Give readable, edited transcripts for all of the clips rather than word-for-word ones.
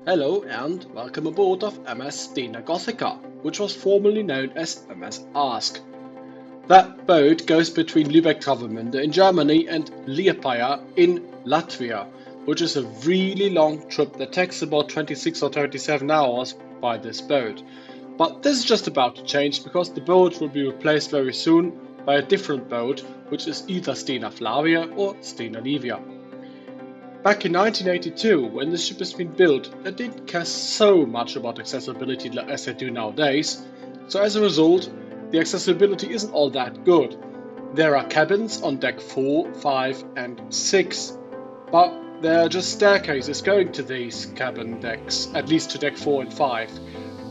Hello and welcome aboard of MS Stena Gothica, which was formerly known as MS Ask. That boat goes between Travemünde in Germany and Liepāja in Latvia, which is a really long trip that takes about 26 or 27 hours by this boat. But this is just about to change because the boat will be replaced very soon by a different boat, which is either Stena Flavia or Stena Livia. Back in 1982, when the ship has been built, they didn't care so much about accessibility as they do nowadays, so as a result, the accessibility isn't all that good. There are cabins on deck 4, 5 and 6, but there are just staircases going to these cabin decks, at least to deck 4 and 5.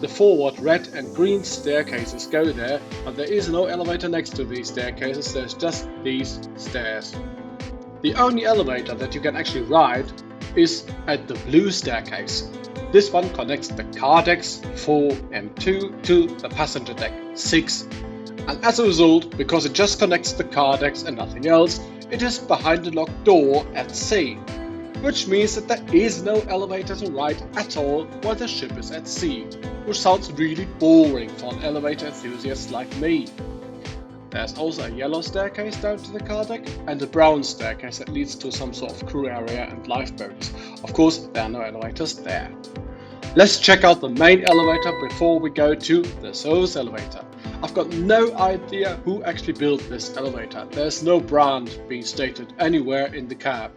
The forward red and green staircases go there, but there is no elevator next to these staircases, there's just these stairs. The only elevator that you can actually ride is at the blue staircase. This one connects the car decks 4 and 2 to the passenger deck 6. And as a result, because it just connects the car decks and nothing else, it is behind a locked door at sea. Which means that there is no elevator to ride at all while the ship is at sea. Which sounds really boring for an elevator enthusiast like me. There's also a yellow staircase down to the car deck and a brown staircase that leads to some sort of crew area and lifeboats. Of course, there are no elevators there. Let's check out the main elevator before we go to the service elevator. I've got no idea who actually built this elevator. There's no brand being stated anywhere in the cab.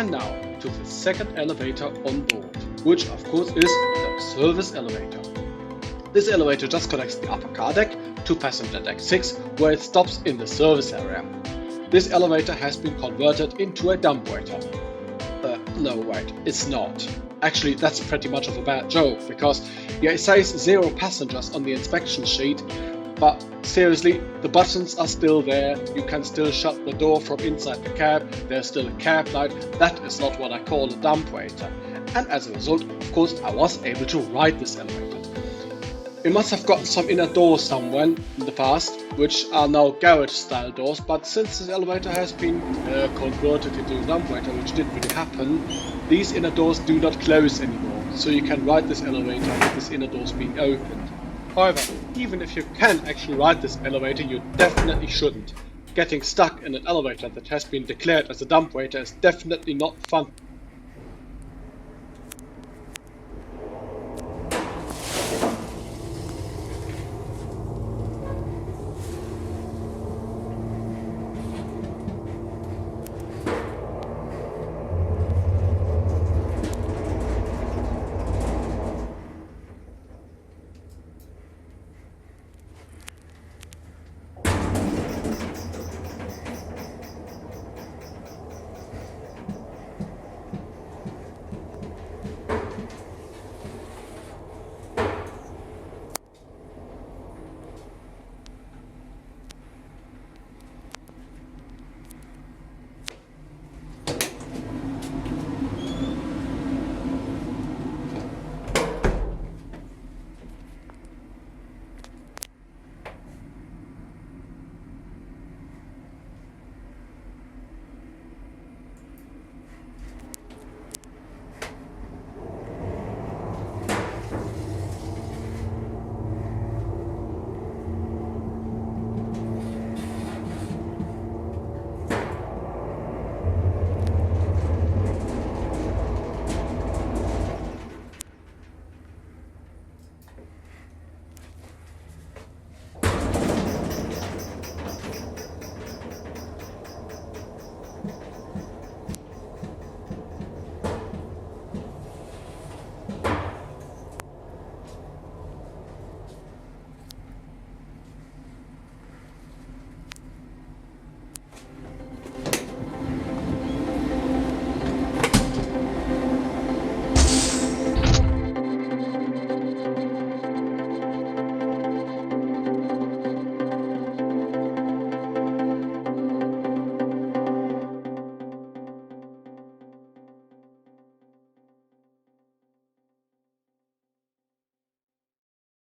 And now to the second elevator on board, which of course is the service elevator. This elevator just connects the upper car deck to passenger deck 6, where it stops in the service area. This elevator has been converted into a dumbwaiter. No wait, it's not. Actually, that's pretty much of a bad joke, because yeah, it says 0 passengers on the inspection sheet, but seriously, the buttons are still there, you can still shut the door from inside the cab, there's still a cab light. That is not what I call a dumbwaiter. And as a result, of course, I was able to ride this elevator. It must have gotten some inner doors somewhere in the past, which are now garage style doors, but since this elevator has been converted into a dumbwaiter, which didn't really happen, these inner doors do not close anymore, so you can ride this elevator with these inner doors being opened. However, even if you can actually ride this elevator, you definitely shouldn't. Getting stuck in an elevator that has been declared as a dumbwaiter is definitely not fun.